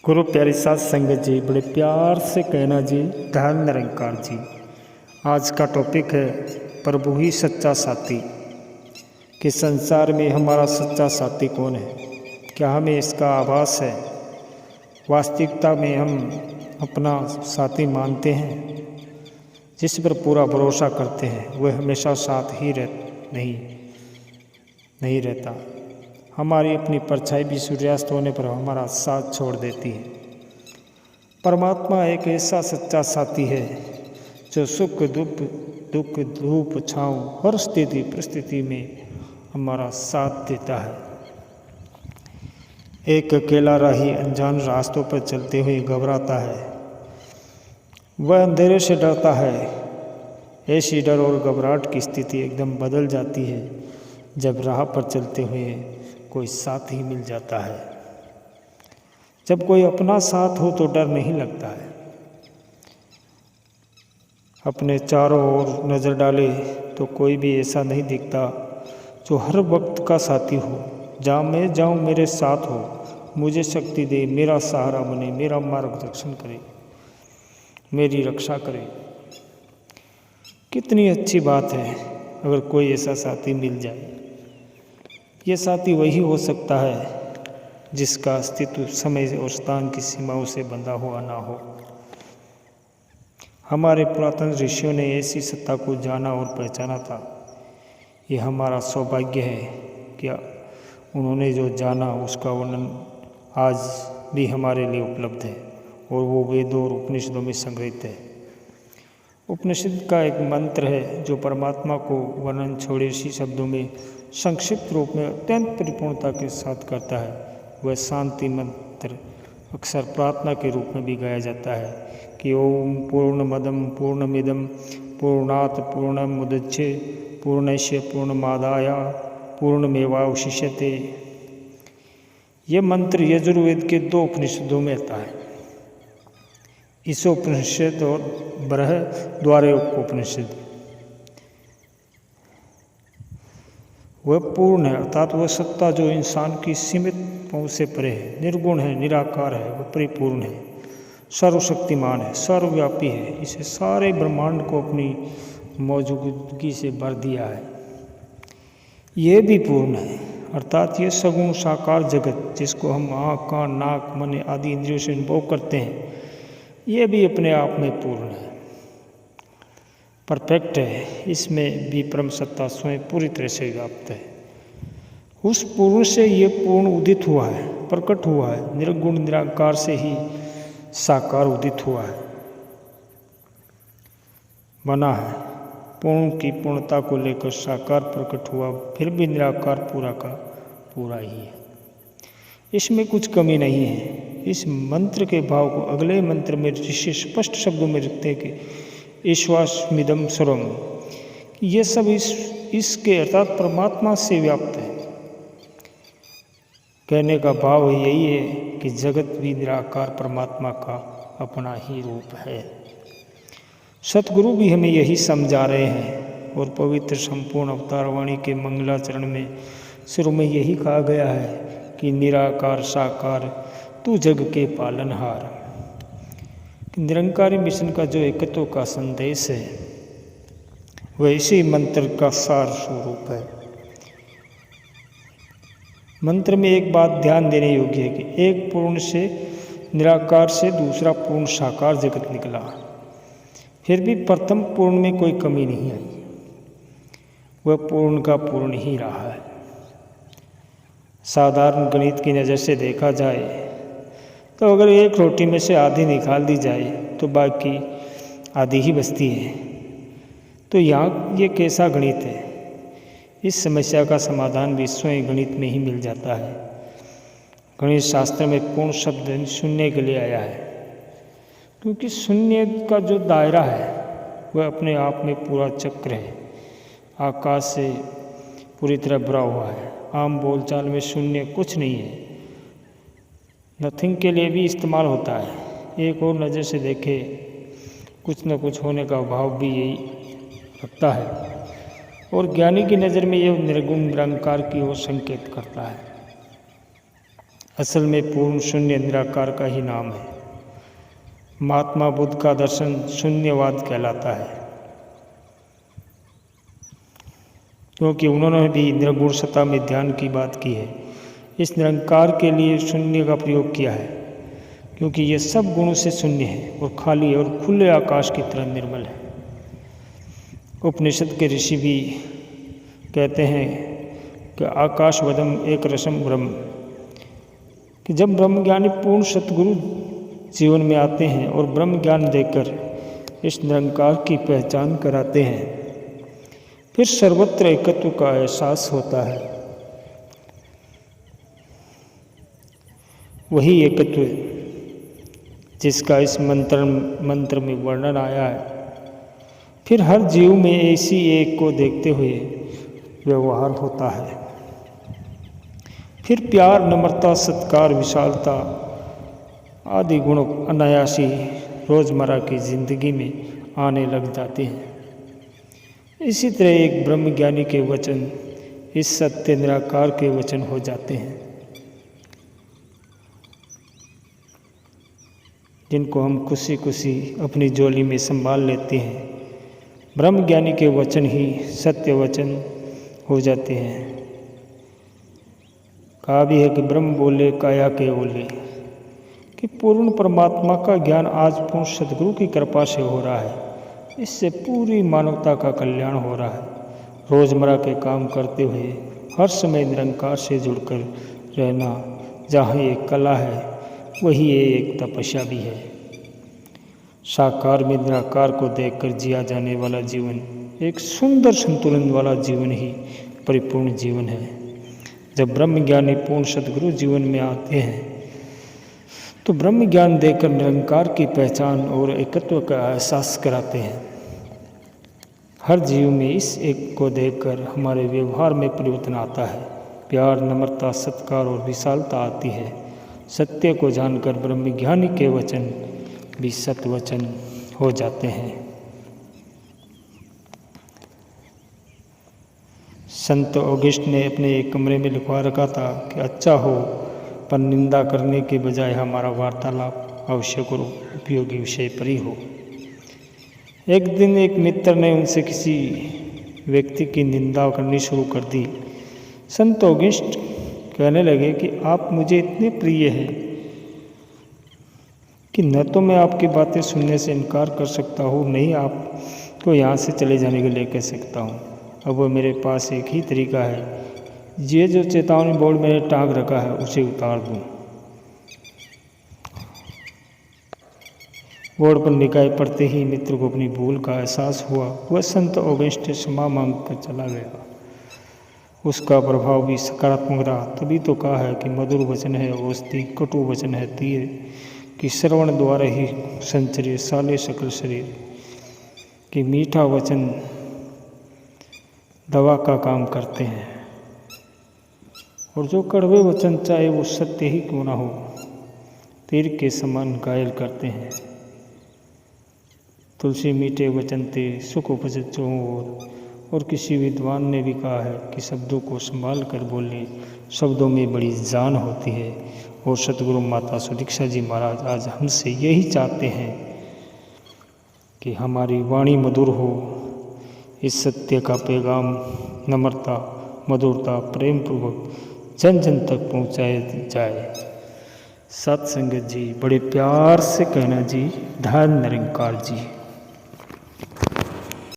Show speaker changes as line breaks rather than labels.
गुरु प्यारी साध संगत जी, बड़े प्यार से कहना जी, धन निरंकार जी। आज का टॉपिक है प्रभु ही सच्चा साथी। कि संसार में हमारा सच्चा साथी कौन है? क्या हमें इसका आभास है? वास्तविकता में हम अपना साथी मानते हैं, जिस पर पूरा भरोसा करते हैं, वह हमेशा साथ ही नहीं रहता। हमारी अपनी परछाई भी सूर्यास्त होने पर हमारा साथ छोड़ देती है। परमात्मा एक ऐसा सच्चा साथी है जो सुख दुख धूप छाँव हर स्थिति परिस्थिति में हमारा साथ देता है। एक अकेला राही अनजान रास्तों पर चलते हुए घबराता है, वह अंधेरे से डरता है। ऐसी डर और घबराहट की स्थिति एकदम बदल जाती है जब राह पर चलते हुए कोई साथी मिल जाता है। जब कोई अपना साथ हो तो डर नहीं लगता है। अपने चारों ओर नज़र डाले तो कोई भी ऐसा नहीं दिखता जो हर वक्त का साथी हो। जहाँ मैं जाऊँ मेरे साथ हो, मुझे शक्ति दे, मेरा सहारा बने, मेरा मार्गदर्शन करे, मेरी रक्षा करे। कितनी अच्छी बात है अगर कोई ऐसा साथी मिल जाए। ये साथी वही हो सकता है जिसका अस्तित्व समय और स्थान की सीमाओं से बंधा हुआ ना हो। हमारे पुरातन ऋषियों ने ऐसी सत्ता को जाना और पहचाना था। ये हमारा सौभाग्य है कि उन्होंने जो जाना उसका वर्णन आज भी हमारे लिए उपलब्ध है और वो वेदों और उपनिषदों में संग्रहित है। उपनिषद का एक मंत्र है जो परमात्मा को वर्णन छोड़े इसी शब्दों में संक्षिप्त रूप में अत्यंत परिपूर्णता के साथ करता है। वह शांति मंत्र अक्सर प्रार्थना के रूप में भी गाया जाता है कि ओम पूर्णमदं पूर्णमिदं पूर्णात् पूर्णमुदच्ये पूर्णस्य पूर्णमादाय पूर्णमेवावशिष्यते। यह मंत्र यजुर्वेद के 2 उपनिषदों में आता है। ईशो उपनिषद और बृहद्वारोपनिषद उपनिषद। वह पूर्ण है, अर्थात वह सत्ता जो इंसान की सीमित पहुँच से परे है, निर्गुण है, निराकार है, वह परिपूर्ण है, सर्वशक्तिमान है, सर्वव्यापी है। इसे सारे ब्रह्मांड को अपनी मौजूदगी से भर दिया है। यह भी पूर्ण है, अर्थात ये सगुण साकार जगत जिसको हम आँख कान नाक मन आदि इंद्रियों से अनुभव करते हैं, ये भी अपने आप में पूर्ण है, परफेक्ट है। इसमें भी परम सत्ता स्वयं पूरी तरह से व्याप्त है। उस पूर्ण से ये पूर्ण उदित हुआ है, प्रकट हुआ है। निर्गुण निराकार से ही साकार उदित हुआ है, बना है। पूर्ण की पूर्णता को लेकर साकार प्रकट हुआ, फिर भी निराकार पूरा का पूरा ही है, इसमें कुछ कमी नहीं है। इस मंत्र के भाव को अगले मंत्र में ऋषि स्पष्ट शब्दों में रखते हैं कि ईश्वास्मिदं सर्वं, ये सब इसके अर्थात परमात्मा से व्याप्त है। कहने का भाव यही है कि जगत भी निराकार परमात्मा का अपना ही रूप है। सतगुरु भी हमें यही समझा रहे हैं और पवित्र संपूर्ण अवतार वाणी के मंगलाचरण में शुरू में यही कहा गया है कि निराकार साकार तू जग के पालनहार। निरंकारी मिशन का जो एकत्व का संदेश है वह इसी मंत्र का सार स्वरूप है। मंत्र में एक बात ध्यान देने योग्य है कि एक पूर्ण से निराकार से दूसरा पूर्ण साकार जगत निकला, फिर भी प्रथम पूर्ण में कोई कमी नहीं आई, वह पूर्ण का पूर्ण ही रहा है। साधारण गणित की नज़र से देखा जाए तो अगर एक रोटी में से आधी निकाल दी जाए तो बाकी आधी ही बचती है। तो यहाँ ये कैसा गणित है? इस समस्या का समाधान भी स्वयं गणित में ही मिल जाता है। गणित शास्त्र में पूर्ण शब्द शून्य के लिए आया है, क्योंकि शून्य का जो दायरा है वह अपने आप में पूरा चक्र है, आकाश से पूरी तरह भरा हुआ है। आम बोलचाल में शून्य कुछ नहीं है, नथिंग के लिए भी इस्तेमाल होता है। एक और नज़र से देखे कुछ न कुछ होने का भाव भी यही रखता है, और ज्ञानी की नज़र में यह निर्गुण निरंकार की ओर संकेत करता है। असल में पूर्ण शून्य निराकार का ही नाम है। महात्मा बुद्ध का दर्शन शून्यवाद कहलाता है, क्योंकि उन्होंने भी निर्गुण सत्ता में ध्यान की बात की है। इस निरंकार के लिए शून्य का प्रयोग किया है, क्योंकि ये सब गुणों से शून्य है और खाली है और खुले आकाश की तरह निर्मल है। उपनिषद के ऋषि भी कहते हैं कि आकाशवदम एक रसम ब्रह्म, कि जब ब्रह्मज्ञानी पूर्ण सतगुरु जीवन में आते हैं और ब्रह्म ज्ञान देकर इस निरंकार की पहचान कराते हैं, फिर सर्वत्र एकत्व का एहसास होता है। वही एकत्व जिसका इस मंत्र में वर्णन आया है। फिर हर जीव में ऐसी एक को देखते हुए व्यवहार होता है। फिर प्यार, नम्रता, सत्कार, विशालता आदि गुण अनायासी रोजमर्रा की जिंदगी में आने लग जाते हैं। इसी तरह एक ब्रह्मज्ञानी के वचन इस सत्य निराकार के वचन हो जाते हैं, जिनको हम खुशी खुशी अपनी झोली में संभाल लेते हैं। ब्रह्मज्ञानी के वचन ही सत्य वचन हो जाते हैं। कहा भी है कि ब्रह्म बोले काया के बोले, कि पूर्ण परमात्मा का ज्ञान आज पूर्ण सद्गुरु की कृपा से हो रहा है। इससे पूरी मानवता का कल्याण हो रहा है। रोजमर्रा के काम करते हुए हर समय निरंकार से जुड़कर रहना, जहाँ एक कला है वही एक तपस्या भी है। साकार में निराकार को देखकर जिया जाने वाला जीवन एक सुंदर संतुलन वाला जीवन ही परिपूर्ण जीवन है। जब ब्रह्मज्ञानी पूर्ण सद्गुरु जीवन में आते हैं तो ब्रह्म ज्ञान देकर निरंकार की पहचान और एकत्व का एहसास कराते हैं। हर जीव में इस एक को देखकर हमारे व्यवहार में परिवर्तन आता है। प्यार, नम्रता, सत्कार और विशालता आती है। सत्य को जानकर ब्रह्मज्ञानी के वचन भी सत्य वचन हो जाते हैं। संत ऑगस्ट ने अपने एक कमरे में लिखवा रखा था कि अच्छा हो पर निंदा करने के बजाय हमारा वार्तालाप आवश्यक और उपयोगी विषय पर ही हो। एक दिन एक मित्र ने उनसे किसी व्यक्ति की निंदा करनी शुरू कर दी। संत ऑगस्ट कहने लगे कि आप मुझे इतने प्रिय हैं कि न तो मैं आपकी बातें सुनने से इनकार कर सकता हूँ, नहीं आपको यहाँ से चले जाने के लिए कह सकता हूँ। अब वो मेरे पास एक ही तरीका है, ये जो चेतावनी बोर्ड मैंने टांग रखा है उसे उतार दूँ। बोर्ड पर निकाय पड़ते ही मित्र को अपनी भूल का एहसास हुआ। वह संत ऑगस्ट से क्षमा मांग कर चला गया। उसका प्रभाव भी सकारात्मक रहा। तभी तो कहा है कि मधुर वचन है औषधि, कटु वचन है तीर, कि श्रवण द्वारा ही संचरे साले सकल शरीर, कि मीठा वचन दवा का काम करते हैं और जो कड़वे वचन चाहे वो सत्य ही क्यों ना हो, तीर के समान घायल करते हैं। तुलसी मीठे वचन ते सुख उपजत चहुँ और किसी विद्वान ने भी कहा है कि शब्दों को संभाल कर बोलिए, शब्दों में बड़ी जान होती है। और सतगुरु माता सुदीक्षा जी महाराज आज हमसे यही चाहते हैं कि हमारी वाणी मधुर हो, इस सत्य का पैगाम नम्रता, मधुरता, प्रेम पूर्वक जन जन तक पहुँचाया जाए। सत्संगत जी, बड़े प्यार से कहना जी, धन निरंकार जी।